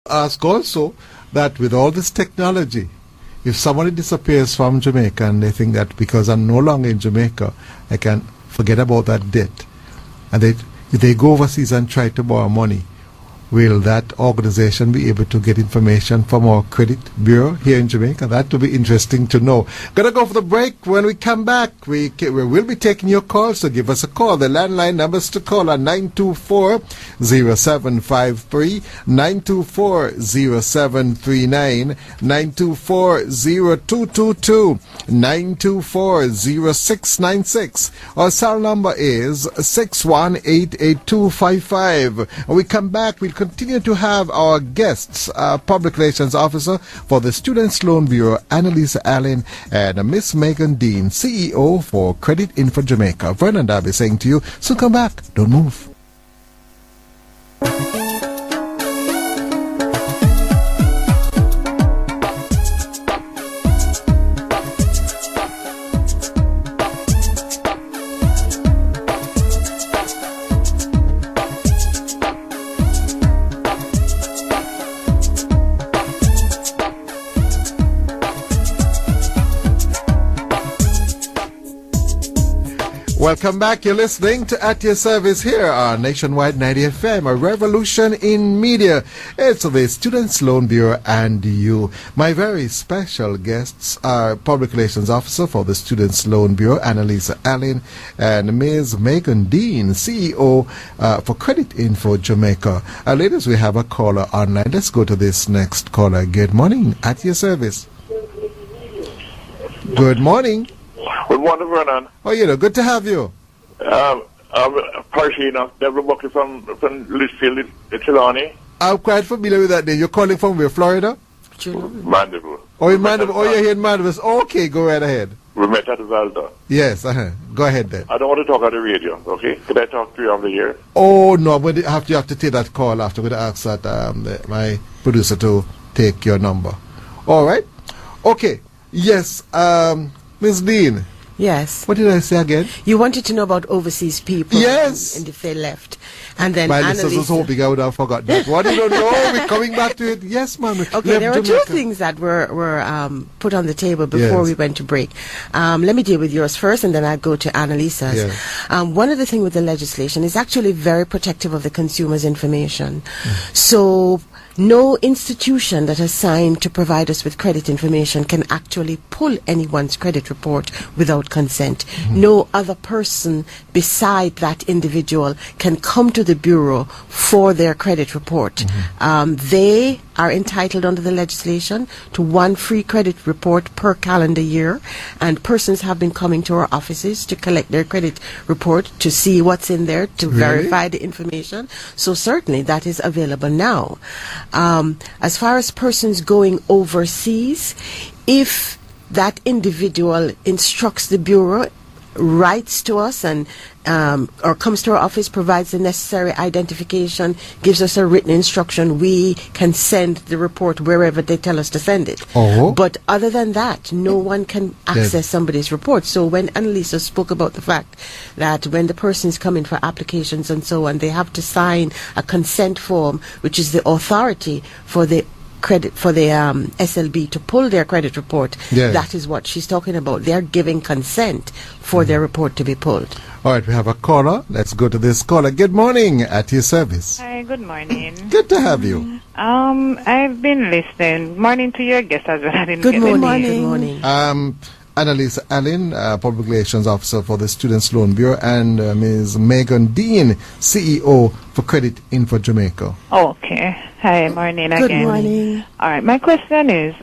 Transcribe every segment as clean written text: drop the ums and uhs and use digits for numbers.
ask also that with all this technology, if somebody disappears from Jamaica and they think that because I'm no longer in Jamaica, I can forget about that debt, and if they go overseas and try to borrow money, will that organization be able to get information from our credit bureau here in Jamaica? That will be interesting to know. Gonna go for the break. When we come back, we will be taking your calls, so give us a call. The landline numbers to call are 924-0753, 924-0739, 924-0222, 924-0696. Our cell number is 6188255. When we come back, we'll continue to have our guests, Public Relations Officer for the Students Loan Bureau, Analisa Allen, and Miss Megan Deane, CEO for Creditinfo Jamaica. Vernon Darby saying to you, so come back, don't move. Welcome back. You're listening to At Your Service here on Nationwide 90 FM, a revolution in media. It's the Students Loan Bureau and you. My very special guests are Public Relations Officer for the Students Loan Bureau, Analisa Allen, and Ms. Megan Deane, CEO for Creditinfo Jamaica. Ladies, we have a caller online. Let's go to this next caller. Good morning. At your service. Good morning. Good morning, Vernon. Oh, good to have you. I'm Parshina, Deborah Buckley from Litchfield, Trelawney. I'm quite familiar with that name. You're calling from where, Florida? Mandeville. Oh, in Mandeville. Oh, you're here in Mandeville. Okay, go right ahead. We met at Valda. Yes, Go ahead then. I don't want to talk on the radio, okay? Could I talk to you on the air? Oh, no, but you have to take that call after. I'm going to ask that, my producer to take your number. All right? Okay. Yes, Ms. Deane. Yes. What did I say again? You wanted to know about overseas people. Yes. And if they left. And then my listeners was hoping I would have forgotten that. What do you know? We're coming back to it. Yes, ma'am. Okay, there were two things that were put on the table before we went to break. Let me deal with yours first, and then I'll go to Annalisa's. Yes. One of the things with the legislation is actually very protective of the consumer's information. So no institution that has signed to provide us with credit information can actually pull anyone's credit report without consent. No other person beside that individual can come to the bureau for their credit report. They are entitled under the legislation to one free credit report per calendar year, and persons have been coming to our offices to collect their credit report to see what's in there, to verify the information. So certainly that is available now. As far as persons going overseas, if that individual instructs the bureau, writes to us and or comes to our office, provides the necessary identification, gives us a written instruction, we can send the report wherever they tell us to send it. But other than that, no one can access somebody's report. So when Analisa spoke about the fact that when the persons come in for applications and so on, they have to sign a consent form, which is the authority for the SLB to pull their credit report. That is what she's talking about. They're giving consent for their report to be pulled. All right, we have a caller. Let's go to this caller. Good morning, at your service. Hi, good morning. Good to have you. I've been listening. Morning to your guest as well. Good morning. Analisa Allen, Public Relations Officer for the Students Loan Bureau, and Ms. Megan Deane, CEO for Creditinfo Jamaica. Okay. Hi, morning again. Good morning. All right, my question is,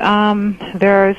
there's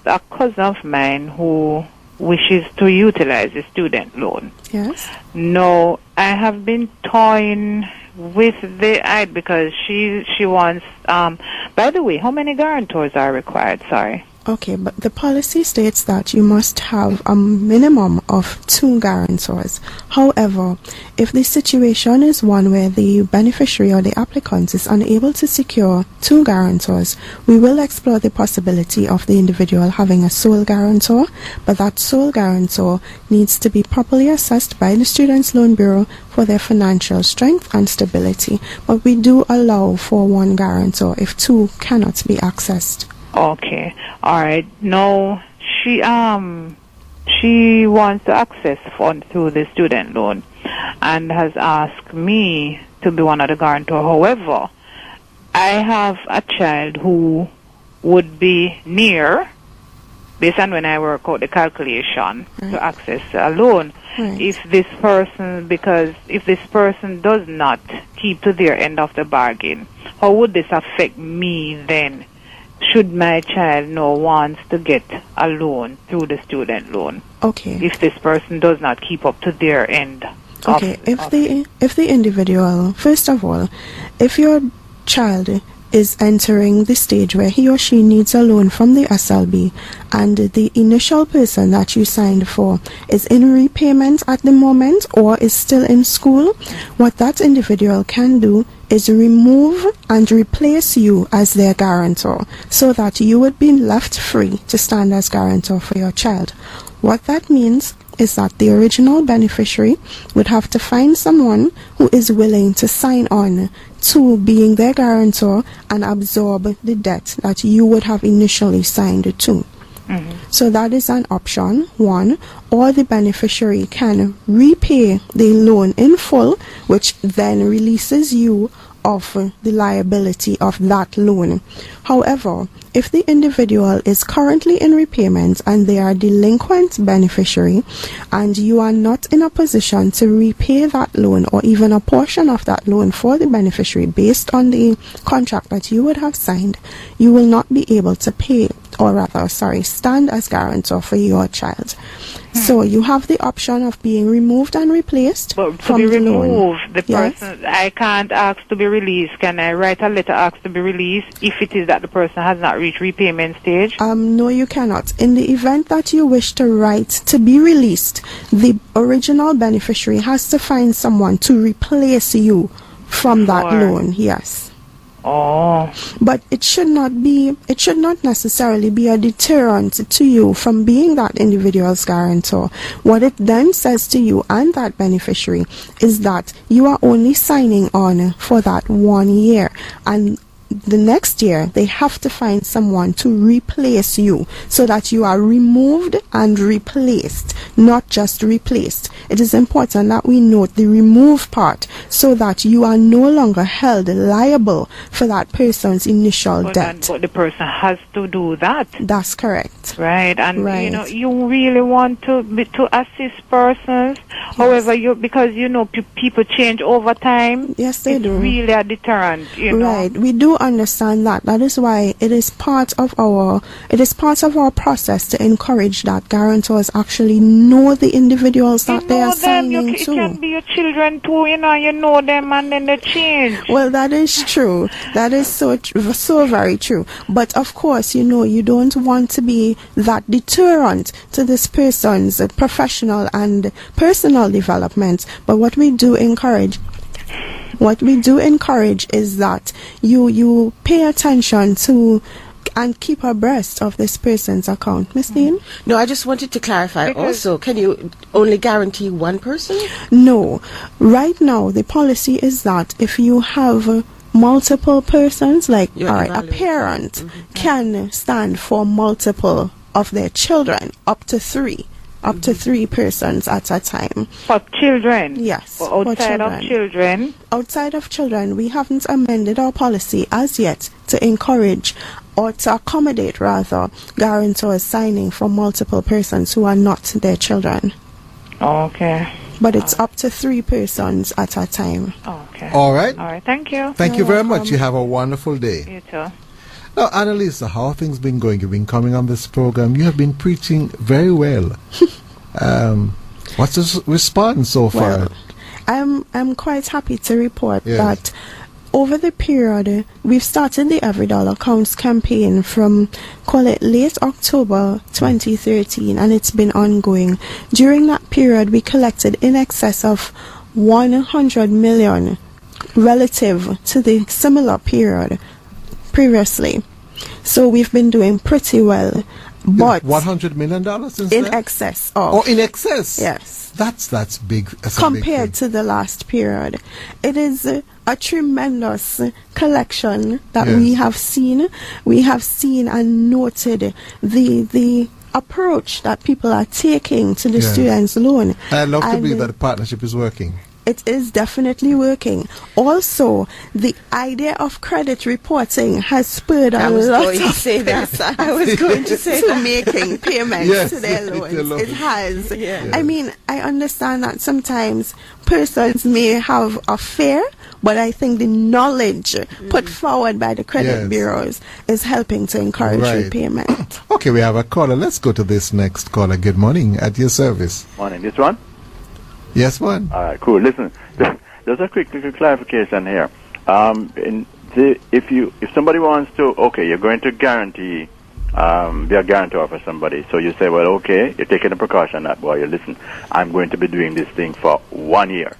a cousin of mine who wishes to utilize the student loan. Yes. No, I have been toying with the because she wants, by the way, how many guarantors are required? Sorry. Okay, but the policy states that you must have a minimum of 2 guarantors. However, if the situation is one where the beneficiary or the applicant is unable to secure 2 guarantors, we will explore the possibility of the individual having a sole guarantor, but that sole guarantor needs to be properly assessed by the Students' Loan Bureau for their financial strength and stability. But we do allow for 1 guarantor if 2 cannot be accessed. Okay. All right. No, she wants to access fund through the student loan and has asked me to be one of the guarantor. However, I have a child who would be near, based on when I work out the calculation, to access a loan. If this person does not keep to their end of the bargain, how would this affect me then? Should my child now wants to get a loan through the student loan? Okay. If this person does not keep up to their end. Okay. If the individual, first of all, if your child is entering the stage where he or she needs a loan from the SLB and the initial person that you signed for is in repayment at the moment or is still in school, what that individual can do is remove and replace you as their guarantor so that you would be left free to stand as guarantor for your child. What that means is that the original beneficiary would have to find someone who is willing to sign on to being their guarantor and absorb the debt that you would have initially signed to. So that is an option, 1, or the beneficiary can repay the loan in full, which then releases you of the liability of that loan. However, if the individual is currently in repayment and they are a delinquent beneficiary and you are not in a position to repay that loan or even a portion of that loan for the beneficiary based on the contract that you would have signed, you will not be able to pay, or rather, stand as guarantor for your child. So you have the option of being removed and replaced But to from be the removed, loan. the person, I can't ask to be released. Can I write a letter ask to be released if it is that the person has not reached repayment stage? No, you cannot. In the event that you wish to write to be released, the original beneficiary has to find someone to replace you from that loan. Yes. Oh. But it should not necessarily be a deterrent to you from being that individual's guarantor. What it then says to you and that beneficiary is that you are only signing on for that 1 year, and the next year they have to find someone to replace you so that you are removed and replaced, not just replaced. It is important that we note the remove part so that you are no longer held liable for that person's initial debt. But the person has to do that. That's correct. Right, and you really want to assist persons. Yes. However, because people change over time. Yes, they do. It's really a deterrent. Right, we do understand that. That is why it is part of our process to encourage that guarantors actually know the individuals that they are signing to. It can be your children too. You know them, and then they change. Well, that is true. That is so very true. But of course, you don't want to be that deterrent to this person's professional and personal development. But what we do encourage is that you pay attention to and keep abreast of this person's account. Miss Deane? No, I just wanted to clarify also, can you only guarantee one person? No. Right now, the policy is that if you have multiple persons, like a parent can stand for multiple of their children, up to 3. Up to 3 persons at a time. For children? Yes. Outside of children? Outside of children, we haven't amended our policy as yet to encourage or to accommodate, rather, guarantors signing for multiple persons who are not their children. Okay. But it's up to 3 persons at a time. Okay. All right. All right. Thank you. Thank you very much. You have a wonderful day. You too. Now, Analisa, how have things been going? You've been coming on this program. You have been preaching very well. What's the response so far? Well, I'm quite happy to report that over the period, we've started the Every Dollar Counts campaign from, call it late October 2013, and it's been ongoing. During that period, we collected in excess of 100 million relative to the similar period previously. So we've been doing pretty well. But $100 million in excess of. Oh, in excess? Yes. That's big. That's compared to the last period. It is a tremendous collection that we have seen. We have seen and noted the approach that people are taking to the students' loan. I love to believe that the partnership is working. It is definitely working. Also, the idea of credit reporting has spurred a lot of I was going to say to making payments to their loans. It has. Yeah. I mean, I understand that sometimes persons may have a fear, but I think the knowledge put forward by the credit bureaus is helping to encourage repayment. Okay, we have a caller. Let's go to this next caller. Good morning, at your service. Morning. This one? Yes, one. All right, cool. Listen, there's a quick clarification here. If somebody wants to, you're going to guarantee, be a guarantor for somebody. So you say, well, okay, you're taking a precaution that, boy, you listen, I'm going to be doing this thing for 1 year,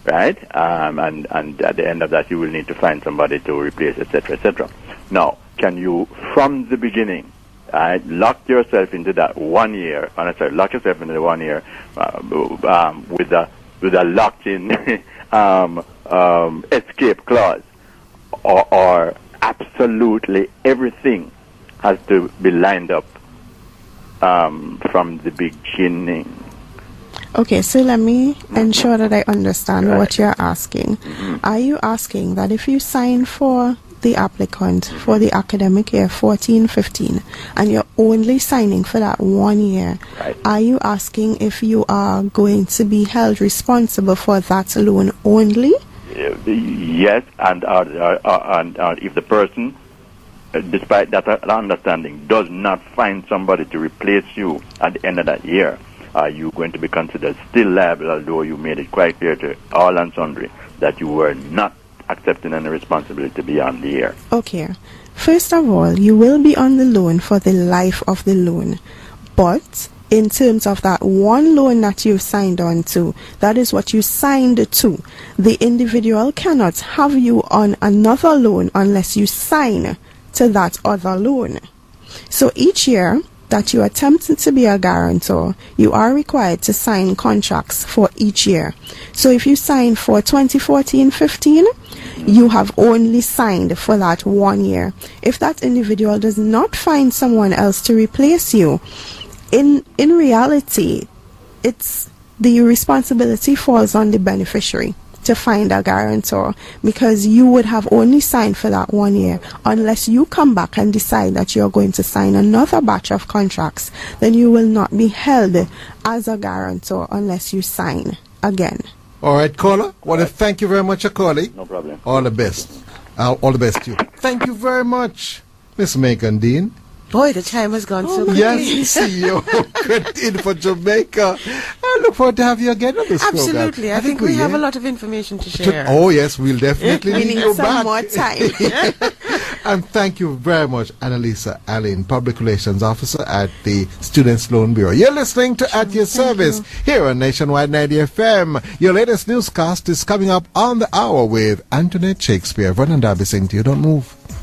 right? And at the end of that, you will need to find somebody to replace, etc., etc. Now, can you, from the beginning, lock yourself into that 1 year, lock yourself into the 1 year with a locked-in escape clause, or absolutely everything has to be lined up from the beginning? Okay, so let me ensure that I understand what you're asking. Are you asking that if you sign for the applicant for the academic year 14-15 and you're only signing for that 1 year, are you asking if you are going to be held responsible for that loan only? Yes, and if the person, despite that understanding, does not find somebody to replace you at the end of that year, are you going to be considered still liable, although you made it quite clear to all and sundry that you were not accepting any responsibility beyond the year? Okay. First of all, you will be on the loan for the life of the loan. But in terms of that one loan that you've signed on to, that is what you signed to. The individual cannot have you on another loan unless you sign to that other loan. So each year that you attempt to be a guarantor, you are required to sign contracts for each year. So if you sign for 2014-15, you have only signed for that 1 year. If that individual does not find someone else to replace you, in reality, it's the responsibility falls on the beneficiary to find a guarantor, because you would have only signed for that 1 year. Unless you come back and decide that you're going to sign another batch of contracts, then you will not be held as a guarantor unless you sign again. All right, caller. Want to thank you very much for calling. No problem. All the best. All the best to you. Thank you very much, Miss Megan Deane. Boy, the time has gone so quickly. Yes, CEO, Creditinfo Jamaica. I look forward to have you again on this program. Absolutely. I think we have a lot of information to share. Oh, yes, we'll definitely we need you some back. more time. And thank you very much, Analisa Allen, Public Relations Officer at the Students' Loan Bureau. You're listening to At Your Service here on Nationwide 90 FM. Your latest newscast is coming up on the hour with Antoinette Shakespeare. Vernon Darby saying to you, don't move.